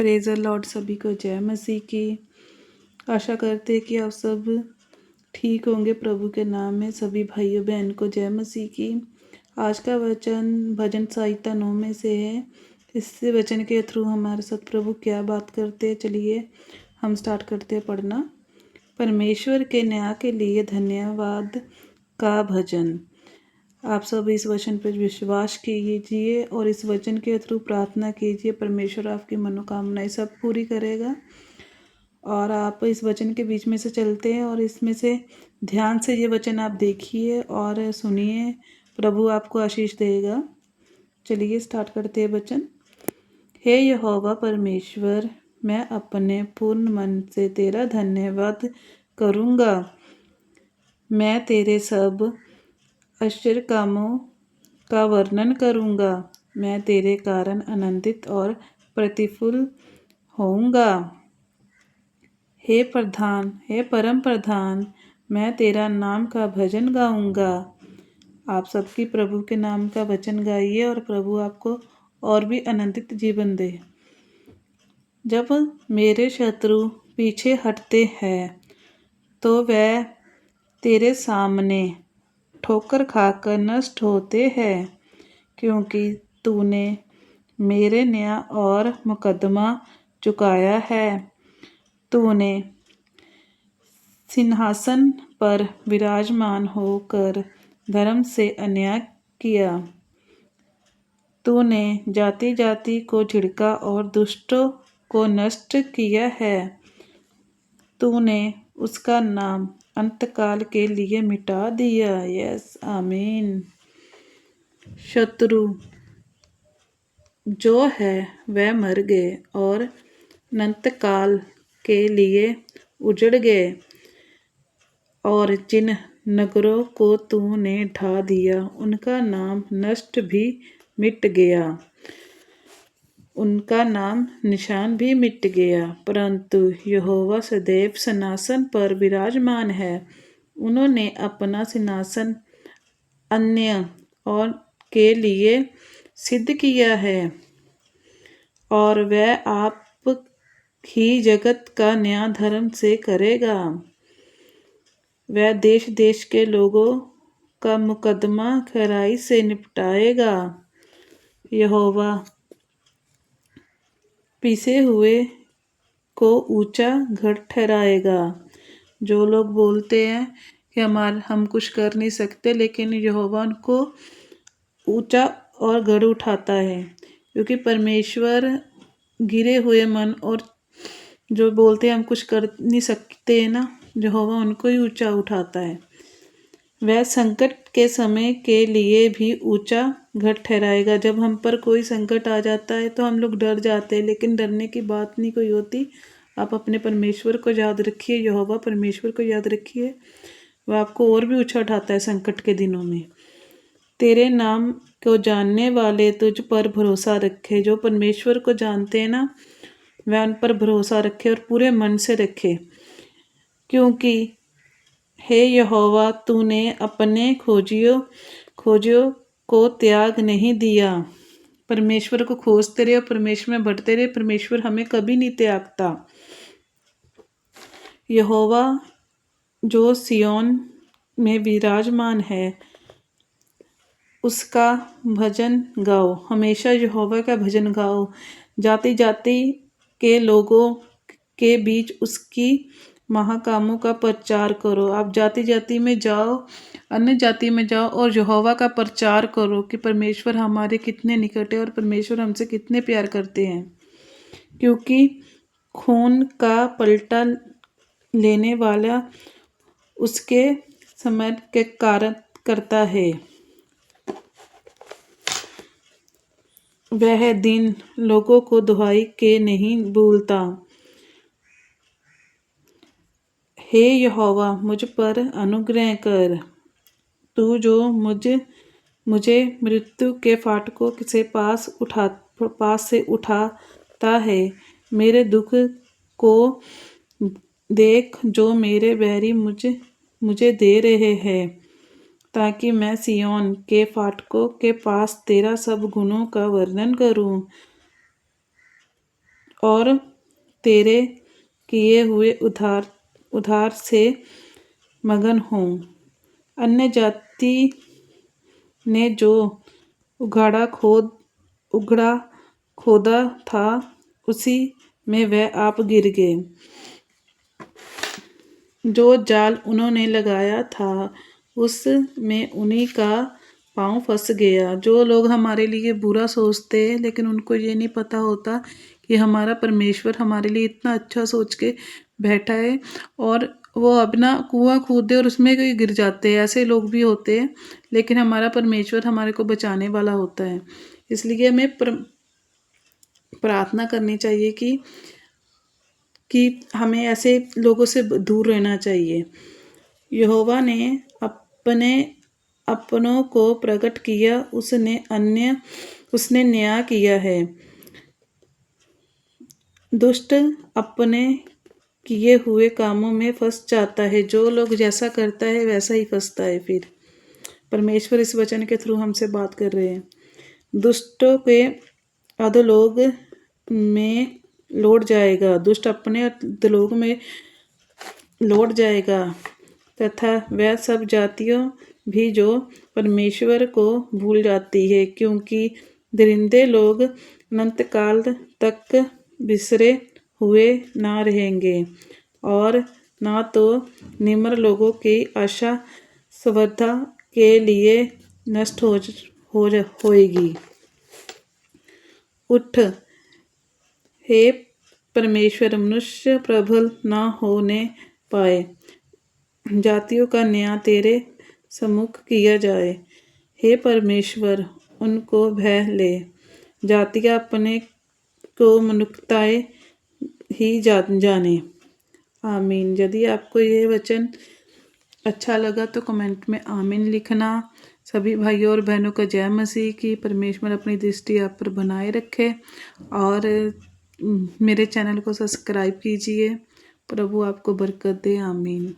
Praise the Lord. सभी को जय मसीह की। आशा करते हैं कि आप सब ठीक होंगे प्रभु के नाम में। सभी भाइयों बहन को जय मसीह की। आज का वचन भजन संहिता 9 में से है। इस वचन के थ्रू हमारे साथ प्रभु क्या बात करते हैं, चलिए हम स्टार्ट करते हैं पढ़ना। परमेश्वर के न्याय के लिए धन्यवाद का भजन। आप सब इस वचन पर विश्वास कीजिए और इस वचन के थ्रू प्रार्थना कीजिए। परमेश्वर आपकी मनोकामनाएं सब पूरी करेगा। और आप इस वचन के बीच में से चलते हैं और इसमें से ध्यान से ये वचन आप देखिए और सुनिए। प्रभु आपको आशीष देगा। चलिए स्टार्ट करते हैं वचन। हे यहोवा परमेश्वर, मैं अपने पूर्ण मन से तेरा धन्यवाद करूँगा। मैं तेरे सब आश्चर्य कामों का वर्णन करूँगा। मैं तेरे कारण आनंदित और प्रतिफुल्ल होऊंगा। हे परम प्रधान, मैं तेरा नाम का भजन गाऊंगा। आप सबकी प्रभु के नाम का वचन गाइए और प्रभु आपको और भी आनंदित जीवन दे। जब मेरे शत्रु पीछे हटते हैं तो वह तेरे सामने ठोकर खाकर नष्ट होते हैं, क्योंकि तूने मेरे न्याय और मुकदमा चुकाया है। तूने सिंहासन पर विराजमान होकर धर्म से अन्याय किया। तूने जाति जाति को झिड़का और दुष्टों को नष्ट किया है। तूने उसका नाम अंतकाल के लिए मिटा दिया। यस, आमीन। शत्रु जो है वह मर गए और अनंतकाल के लिए उजड़ गए। और जिन नगरों को तूने ढा दिया उनका नाम नष्ट भी मिट गया, उनका नाम निशान भी मिट गया। परंतु यहोवा सदैव सिंहासन पर विराजमान है। उन्होंने अपना सिंहासन अन्य और के लिए सिद्ध किया है और वह आप ही जगत का न्याय धर्म से करेगा। वह देश देश के लोगों का मुकदमा खराई से निपटाएगा। यहोवा पिसे हुए को ऊंचा गढ़ ठहराएगा। जो लोग बोलते हैं कि हम कुछ कर नहीं सकते, लेकिन यहोवा उनको ऊंचा और गढ़ उठाता है, क्योंकि परमेश्वर गिरे हुए मन और जो बोलते हैं हम कुछ कर नहीं सकते हैं ना, यहोवा उनको ही ऊंचा उठाता है। वह संकट के समय के लिए भी ऊंचा गढ़ ठहराएगा। जब हम पर कोई संकट आ जाता है तो हम लोग डर जाते हैं, लेकिन डरने की बात नहीं कोई होती। आप अपने परमेश्वर को याद रखिए, यहोवा परमेश्वर को याद रखिए, वह आपको और भी ऊंचा उठाता है संकट के दिनों में। तेरे नाम को जानने वाले तुझ पर भरोसा रखे। जो परमेश्वर को जानते हैं ना, वह उन पर भरोसा रखे और पूरे मन से रखे, क्योंकि हे यहोवा तूने अपने खोजियों को त्याग नहीं दिया। परमेश्वर को खोजते रहे और परमेश्वर में बढ़ते रहे। परमेश्वर हमें कभी नहीं त्यागता। यहोवा जो सियोन में विराजमान है उसका भजन गाओ। हमेशा यहोवा का भजन गाओ। जाति जाति के लोगों के बीच उसकी महाकामों का प्रचार करो। आप जाति जाति में जाओ, अन्य जाति में जाओ और यहोवा का प्रचार करो कि परमेश्वर हमारे कितने निकट है और परमेश्वर हमसे कितने प्यार करते हैं, क्योंकि खून का पलटा लेने वाला उसके समय के कारण करता है। वह दिन लोगों को दुहाई के नहीं भूलता। हे यहोवा मुझ पर अनुग्रह कर। तू जो मुझे मृत्यु के फाटकों से पास से उठाता है। मेरे दुख को देख जो मेरे बैरी मुझे दे रहे हैं, ताकि मैं सियोन के फाटकों के पास तेरा सब गुणों का वर्णन करूं और तेरे किए हुए उधार से मगन हों। अन्य जाति ने जो उघाड़ा खोदा था, उसी में वह आप गिर गए। जो जाल उन्होंने लगाया था, उस में उन्हीं का पाँव फंस गया। जो लोग हमारे लिए बुरा सोचते हैं, लेकिन उनको ये नहीं पता होता कि हमारा परमेश्वर हमारे लिए इतना अच्छा सोच के बैठा है, और वो अपना कुआं खोदते और उसमें कोई गिर जाते हैं। ऐसे लोग भी होते हैं, लेकिन हमारा परमेश्वर हमारे को बचाने वाला होता है। इसलिए हमें प्रार्थना करनी चाहिए कि हमें ऐसे लोगों से दूर रहना चाहिए। यहोवा ने अपनों को प्रकट किया, उसने न्याय किया है। दुष्ट अपने किए हुए कामों में फंस जाता है। जो लोग जैसा करता है वैसा ही फंसता है। फिर परमेश्वर इस वचन के थ्रू हमसे बात कर रहे हैं। दुष्टों के अधोलोक में लौट जाएगा, दुष्ट अपने अधोलोक में लौट जाएगा, तथा वह सब जातियों भी जो परमेश्वर को भूल जाती है, क्योंकि दरिंदे लोग अनंत काल तक बिसरे हुए ना रहेंगे, और ना तो निम्र लोगों की आशा सभ्यता के लिए नष्ट होएगी। उठ, हे परमेश्वर, मनुष्य प्रबल ना होने पाए। जातियों का न्याय तेरे सम्मुख किया जाए। हे परमेश्वर, उनको भय ले। जातियाँ अपने को मनुष्यताएं ही जाने। आमीन। यदि आपको ये वचन अच्छा लगा तो कमेंट में आमीन लिखना। सभी भाइयों और बहनों का जय मसीह की। परमेश्वर अपनी दृष्टि आप पर बनाए रखे, और मेरे चैनल को सब्सक्राइब कीजिए। प्रभु आपको बरकत दे। आमीन।